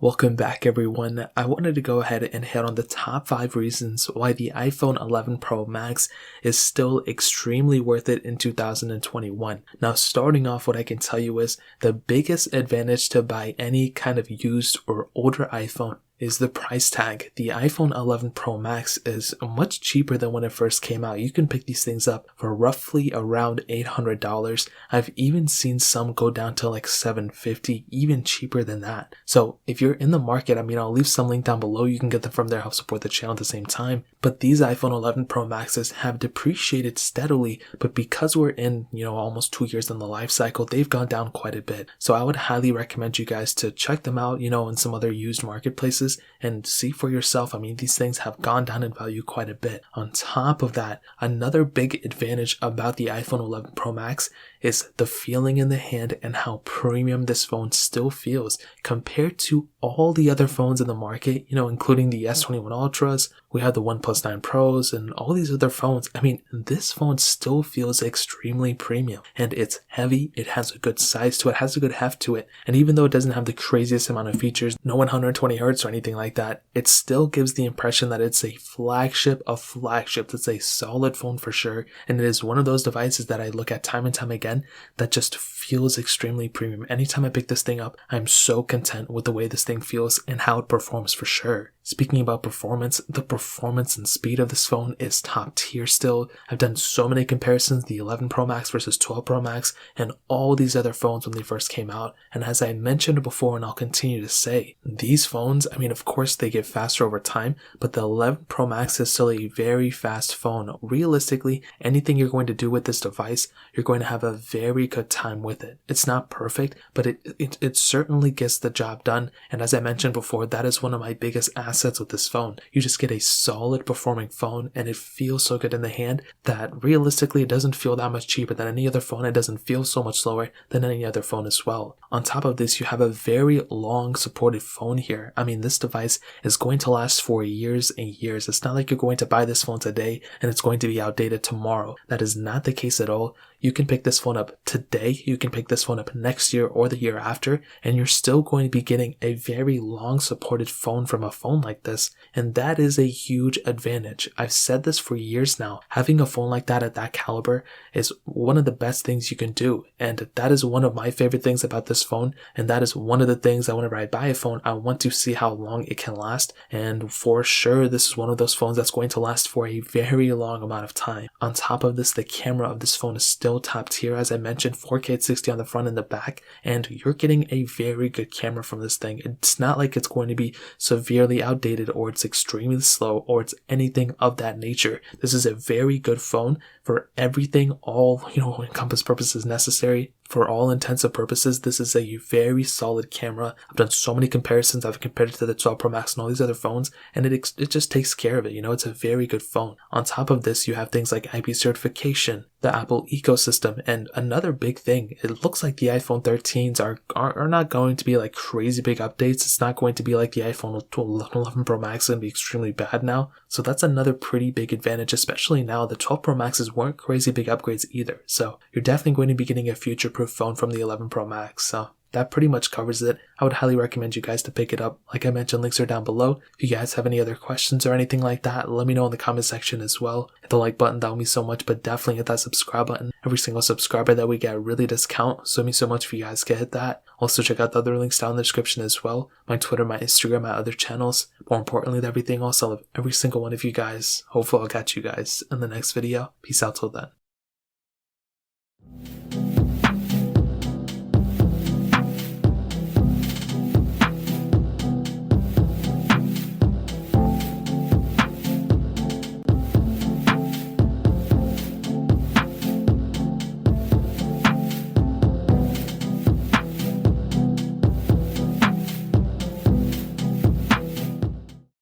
Welcome back everyone. I wanted to go ahead and hit on the top 5 reasons why the iPhone 11 Pro Max is still extremely worth it in 2021. Now starting off, what I can tell you is the biggest advantage to buy any kind of used or older iPhone is the price tag. The iPhone 11 Pro Max is much cheaper than when it first came out. You can pick these things up for roughly around $800. I've even seen some go down to like $750, even cheaper than that. So if you're in the market, I'll leave some link down below. You can get them from there, help support the channel at the same time. But these iPhone 11 Pro Maxes have depreciated steadily, but because we're in, almost 2 years in the life cycle, they've gone down quite a bit. So I would highly recommend you guys to check them out, in some other used marketplaces and see for yourself. These things have gone down in value quite a bit. On top of that, another big advantage about the iPhone 11 Pro Max is the feeling in the hand and how premium this phone still feels compared to all the other phones in the market, including the S21 Ultras. We have the OnePlus 9 Pros and all these other phones. This phone still feels extremely premium, and it's heavy. It has a good size to it, has a good heft to it. And even though it doesn't have the craziest amount of features, no 120 Hz or anything like that, it still gives the impression that it's a flagship of flagships. It's a solid phone for sure. And it is one of those devices that I look at time and time again that just feels extremely premium. Anytime I pick this thing up, I'm so content with the way this thing feels and how it performs for sure. Speaking about performance, the performance and speed of this phone is top tier still. I've done so many comparisons, the 11 Pro Max versus 12 Pro Max and all these other phones when they first came out. And as I mentioned before, and I'll continue to say, these phones, of course they get faster over time, but the 11 Pro Max is still a very fast phone. Realistically, anything you're going to do with this device, you're going to have a very good time with it. It's not perfect, but it certainly gets the job done. And as I mentioned before, that is one of my biggest assets with this phone. You just get a solid performing phone, and it feels so good in the hand that realistically it doesn't feel that much cheaper than any other phone. It doesn't feel so much slower than any other phone as well. On top of this, you have a very long supported phone here. This device is going to last for years and years. It's not like you're going to buy this phone today and it's going to be outdated tomorrow. That is not the case at all. You can pick this phone up today, you can pick this phone up next year or the year after, and you're still going to be getting a very long supported phone from a phone like this, and that is a huge advantage. I've said this for years now. Having a phone like that at that caliber is one of the best things you can do, and that is one of my favorite things about this phone, and that is one of the things that whenever I buy a phone, I want to see how long it can last, and for sure this is one of those phones that's going to last for a very long amount of time. On top of this, the camera of this phone is still top tier. As I mentioned, 4K at 60 on the front and the back, and you're getting a very good camera from this thing. It's not like it's going to be severely outdated or it's extremely slow or it's anything of that nature. This is a very good phone for everything, all encompass purposes necessary. For all intensive purposes, this is a very solid camera. I've done so many comparisons. I've compared it to the 12 Pro Max and all these other phones, and it just takes care of it. It's a very good phone. On top of this, you have things like IP certification, the Apple ecosystem, and another big thing, it looks like the iPhone 13s are not going to be like crazy big updates. It's not going to be like the iPhone 11 Pro Max and be extremely bad now. So that's another pretty big advantage, especially now. The 12 Pro Maxes weren't crazy big upgrades either. So you're definitely going to be getting a future-proof phone from the 11 Pro Max. So that pretty much covers it. I would highly recommend you guys to pick it up. Like I mentioned, links are down below. If you guys have any other questions or anything like that, let me know in the comment section as well. Hit the like button, that would mean so much, but definitely hit that subscribe button. Every single subscriber that we get really does count, so it means so much for you guys to hit that. Also check out the other links down in the description as well. My Twitter, my Instagram, my other channels. More importantly than everything else, I love every single one of you guys. Hopefully I'll catch you guys in the next video. Peace out till then.